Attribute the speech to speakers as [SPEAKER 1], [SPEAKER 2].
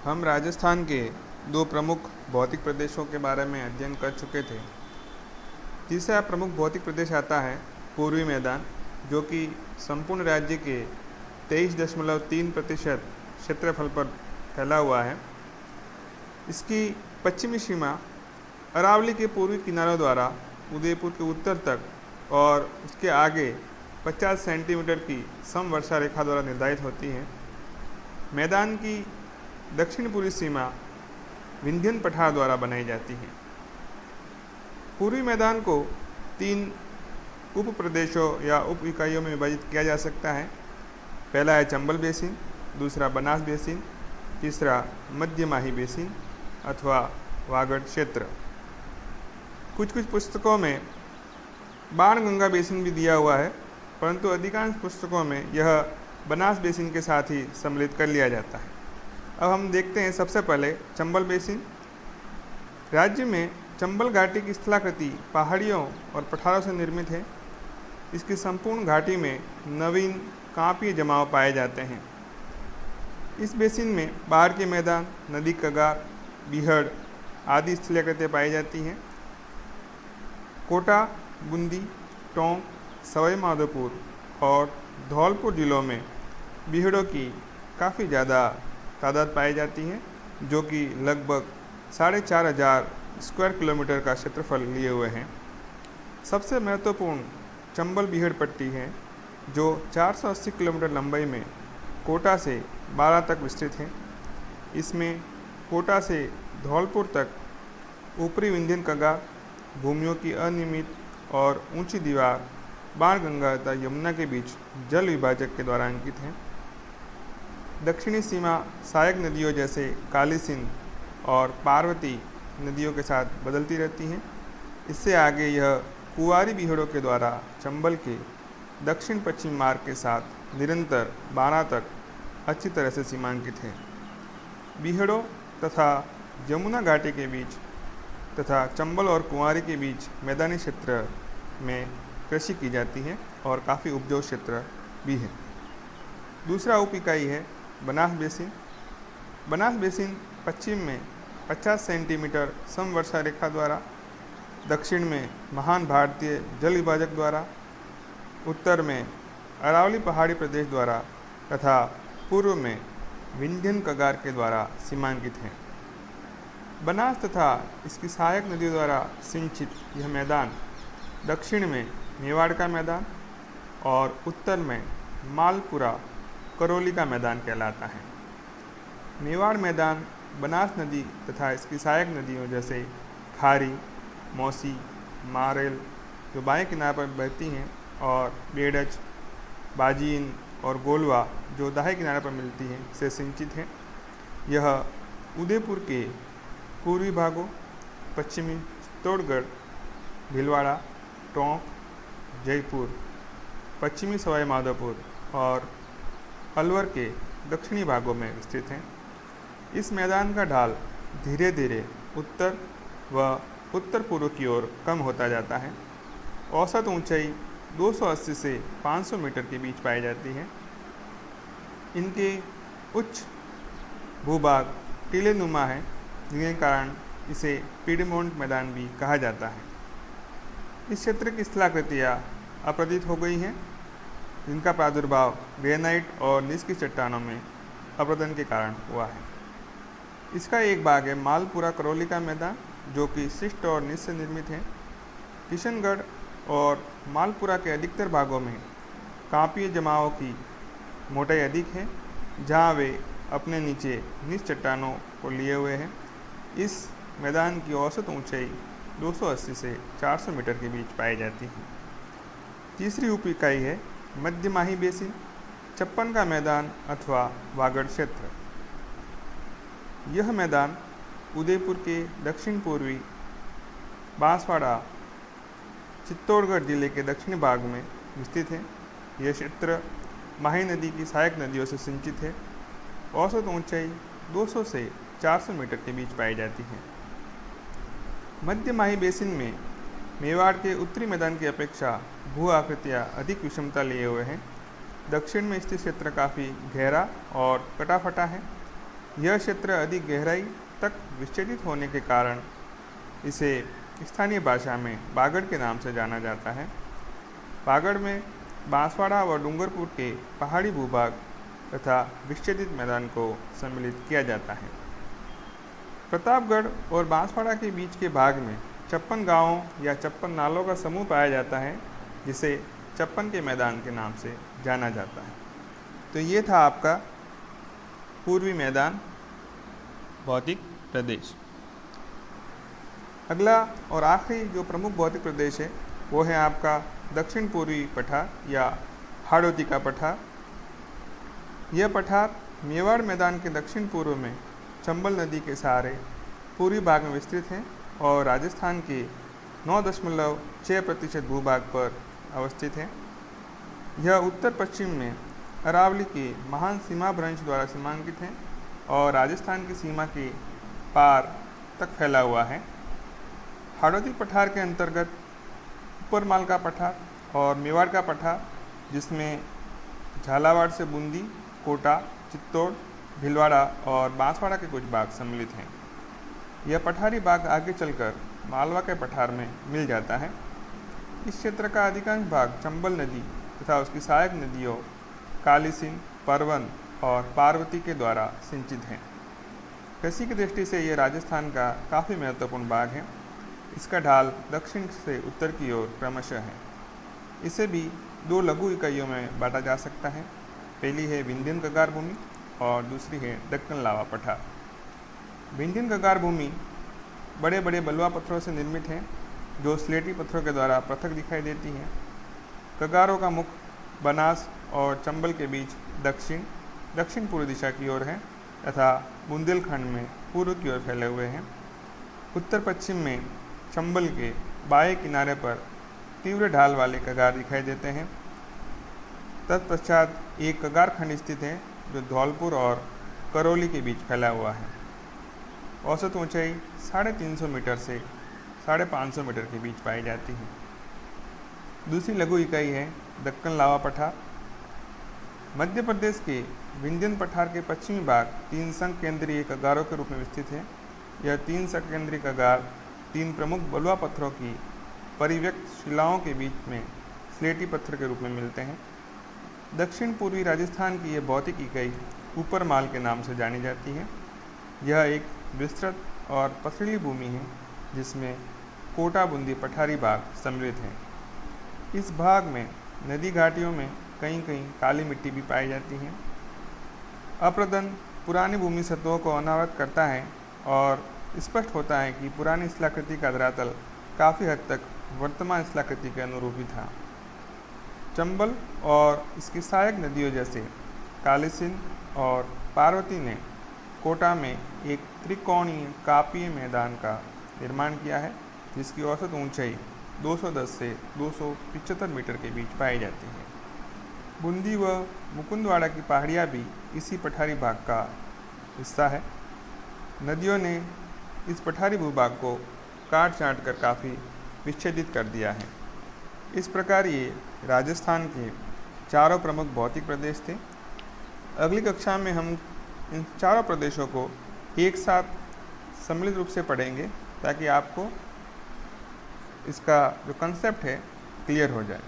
[SPEAKER 1] हम राजस्थान के दो प्रमुख भौतिक प्रदेशों के बारे में अध्ययन कर चुके थे। तीसरा प्रमुख भौतिक प्रदेश आता है पूर्वी मैदान, जो कि संपूर्ण राज्य के 23.3% क्षेत्रफल पर फैला हुआ है। इसकी पश्चिमी सीमा अरावली के पूर्वी किनारों द्वारा उदयपुर के उत्तर तक और उसके आगे 50 सेंटीमीटर की समवर्षा रेखा द्वारा निर्धारित होती है। मैदान की दक्षिण पूर्वी सीमा विंध्यन पठार द्वारा बनाई जाती है। पूर्वी मैदान को 3 उप प्रदेशों या उप इकाइयों में विभाजित किया जा सकता है। पहला है चंबल बेसिन, दूसरा बनास बेसिन, तीसरा मध्य माही बेसिन अथवा वागड़ क्षेत्र। कुछ पुस्तकों में बाणगंगा बेसिन भी दिया हुआ है, परंतु अधिकांश पुस्तकों में यह बनास बेसिन के साथ ही सम्मिलित कर लिया जाता है। अब हम देखते हैं सबसे पहले चंबल बेसिन। राज्य में चंबल घाटी की स्थलाकृति पहाड़ियों और पठारों से निर्मित है। इसकी संपूर्ण घाटी में नवीन कांपीय जमाव पाए जाते हैं। इस बेसिन में बाढ़ के मैदान, नदी कगार, बीहड़ आदि स्थलाकृतियाँ पाई जाती हैं। कोटा, बूंदी, टोंक, सवाई माधोपुर और धौलपुर जिलों में बीहड़ों की काफ़ी ज़्यादा तादाद पाई जाती है, जो कि लगभग 4,500 स्क्वायर किलोमीटर का क्षेत्रफल लिए हुए हैं। सबसे महत्वपूर्ण चंबल बीहड़ पट्टी है, जो 480 किलोमीटर लंबाई में कोटा से बारा तक विस्तृत है। इसमें कोटा से धौलपुर तक ऊपरी विंध्यन कगार, भूमियों की अनियमित और ऊंची दीवार बाणगंगा तथा यमुना के बीच जल विभाजक के द्वारा अंकित है। दक्षिणी सीमा सहायक नदियों जैसे काली सिंध और पार्वती नदियों के साथ बदलती रहती हैं। इससे आगे यह कुंवारी बीहड़ों के द्वारा चंबल के दक्षिण पश्चिम मार्ग के साथ निरंतर बारा तक अच्छी तरह से सीमांकित है। बीहड़ों तथा यमुना घाटी के बीच तथा चंबल और कुंवारी के बीच मैदानी क्षेत्र में कृषि की जाती है और काफ़ी उपजाऊ क्षेत्र भी है। दूसरा उप इकाई है बनास बेसिन। बनास बेसिन पश्चिम में 50 सेंटीमीटर समवर्षा रेखा द्वारा, दक्षिण में महान भारतीय जल विभाजक द्वारा, उत्तर में अरावली पहाड़ी प्रदेश द्वारा तथा पूर्व में विंध्यन कगार के द्वारा सीमांकित है। बनास तथा इसकी सहायक नदियों द्वारा सिंचित यह मैदान दक्षिण में मेवाड़ का मैदान और उत्तर में मालपुरा करौली का मैदान कहलाता है। मेवाड़ मैदान बनास नदी तथा इसकी सहायक नदियों जैसे खारी, मौसी, मारेल जो बाएं किनारे पर बहती हैं और बेड़च, बाजीन और गोलवा जो दाएं किनारे पर मिलती हैं से सिंचित है। यह उदयपुर के पूर्वी भागों, पश्चिमी चित्तौड़गढ़, भीलवाड़ा, टोंक, जयपुर, पश्चिमी सवाई माधोपुर और अलवर के दक्षिणी भागों में स्थित हैं। इस मैदान का ढाल धीरे धीरे उत्तर व उत्तर पूर्व की ओर कम होता जाता है। औसत ऊंचाई 280 से 500 मीटर के बीच पाई जाती है। इनके उच्च भूभाग टीले नुमा है, जिनके कारण इसे पीडमोंट मैदान भी कहा जाता है। इस क्षेत्र की स्थलाकृतियाँ अपरदित हो गई हैं, जिनका प्रादुर्भाव ग्रेनाइट और निस्की चट्टानों में अपरदन के कारण हुआ है। इसका एक भाग है मालपुरा करौली का मैदान, जो कि शिष्ट और निस से निर्मित है। किशनगढ़ और मालपुरा के अधिकतर भागों में कांपीय जमावों की मोटाई अधिक है, जहां वे अपने नीचे निस चट्टानों को लिए हुए हैं। इस मैदान की औसत ऊंचाई 280 से 400 मीटर के बीच पाई जाती है। तीसरी उप इकाई है मध्य माही बेसिन, चप्पन का मैदान अथवा वागड़ क्षेत्र। यह मैदान उदयपुर के दक्षिण पूर्वी बांसवाड़ा, चित्तौड़गढ़ जिले के दक्षिणी भाग में विस्तृत है। यह क्षेत्र माही नदी की सहायक नदियों से सिंचित है। औसत ऊंचाई 200 से 400 मीटर के बीच पाई जाती है। मध्य माही बेसिन में मेवाड़ के उत्तरी मैदान की अपेक्षा भू आकृतियाँ अधिक विषमता लिए हुए हैं। दक्षिण में स्थित क्षेत्र काफ़ी गहरा और कटाफटा है। यह क्षेत्र अधिक गहराई तक विच्छेदित होने के कारण इसे स्थानीय भाषा में बागड़ के नाम से जाना जाता है। बागड़ में बांसवाड़ा व डूंगरपुर के पहाड़ी भूभाग तथा विच्छेदित मैदान को सम्मिलित किया जाता है। प्रतापगढ़ और बांसवाड़ा के बीच के भाग में 56 गांवों या 56 नालों का समूह पाया जाता है, जिसे 56 के मैदान के नाम से जाना जाता है। तो ये था आपका पूर्वी मैदान भौतिक प्रदेश। अगला और आखिरी जो प्रमुख भौतिक प्रदेश है वो है आपका दक्षिण पूर्वी पठार या हाड़ौती का पठार। यह पठार मेवाड़ मैदान के दक्षिण पूर्व में चंबल नदी के सहारे पूर्वी भाग में विस्तृत है और राजस्थान के 9.6% भूभाग पर अवस्थित है। यह उत्तर पश्चिम में अरावली के महान सीमा भ्रंश द्वारा सीमांकित है और राजस्थान की सीमा के पार तक फैला हुआ है। हाड़ौती पठार के अंतर्गत ऊपरमाल का पठार और मेवाड़ का पठार, जिसमें झालावाड़ से बूंदी, कोटा, चित्तौड़, भीलवाड़ा और बांसवाड़ा के कुछ भाग सम्मिलित हैं। यह पठारी भाग आगे चलकर मालवा के पठार में मिल जाता है। इस क्षेत्र का अधिकांश भाग चंबल नदी तथा उसकी सहायक नदियों कालीसिंध, परवन और पार्वती के द्वारा सिंचित है। कृषि की दृष्टि से यह राजस्थान का काफ़ी महत्वपूर्ण भाग है। इसका ढाल दक्षिण से उत्तर की ओर क्रमशः है। इसे भी 2 लघु इकाइयों में बांटा जा सकता है। पहली है विंध्यन कगार भूमि और दूसरी है दक्कन लावा पठार। विंध्यन कगार भूमि बड़े बड़े बलुआ पत्थरों से निर्मित है, जो स्लेटी पत्थरों के द्वारा पृथक दिखाई देती हैं। कगारों का मुख बनास और चंबल के बीच दक्षिण पूर्व दिशा की ओर है तथा बुंदेलखंड में पूर्व की ओर फैले हुए हैं। उत्तर पश्चिम में चंबल के बाएं किनारे पर तीव्र ढाल वाले कगार दिखाई देते हैं। तत्पश्चात एक कगार खंड स्थित है जो धौलपुर और करौली के बीच फैला हुआ है। औसत ऊंचाई 350 मीटर से 550 मीटर के बीच पाई जाती है। दूसरी लघु इकाई है दक्कन लावा पठार। मध्य प्रदेश के विंध्यन पठार के पश्चिमी भाग 3 संकेंद्रीय कगारों के रूप में विस्तृत है। यह 3 संकेंद्रीय कगार 3 प्रमुख बलुआ पत्थरों की परिव्यक्त शिलाओं के बीच में स्लेटी पत्थर के रूप में मिलते हैं। दक्षिण पूर्वी राजस्थान की यह भौतिक इकाई ऊपरमाल के नाम से जानी जाती है। यह एक विस्तृत और पथरीली भूमि है जिसमें कोटा बूंदी पठारी भाग सम्मिलित है। इस भाग में नदी घाटियों में कहीं कहीं काली मिट्टी भी पाई जाती है। अप्रदन पुरानी भूमि सतहों को अनावृत करता है और स्पष्ट होता है कि पुरानी शिलाकृति का धरातल काफ़ी हद तक वर्तमान शिलाकृति के अनुरूप ही था। चंबल और इसकी सहायक नदियों जैसे कालीसिंध और पार्वती ने कोटा में एक त्रिकोणीय कापीय मैदान का निर्माण किया है, जिसकी औसत ऊंचाई 210 से 275 मीटर के बीच पाई जाती है। बूंदी व मुकुंदवाड़ा की पहाड़ियाँ भी इसी पठारी भाग का हिस्सा है। नदियों ने इस पठारी भूभाग को काट छाँट कर काफ़ी विच्छेदित कर दिया है। इस प्रकार ये राजस्थान के 4 प्रमुख भौतिक प्रदेश थे। अगली कक्षा में हम इन 4 प्रदेशों को एक साथ सम्मिलित रूप से पढ़ेंगे ताकि आपको इसका जो कंसेप्ट है क्लियर हो जाए।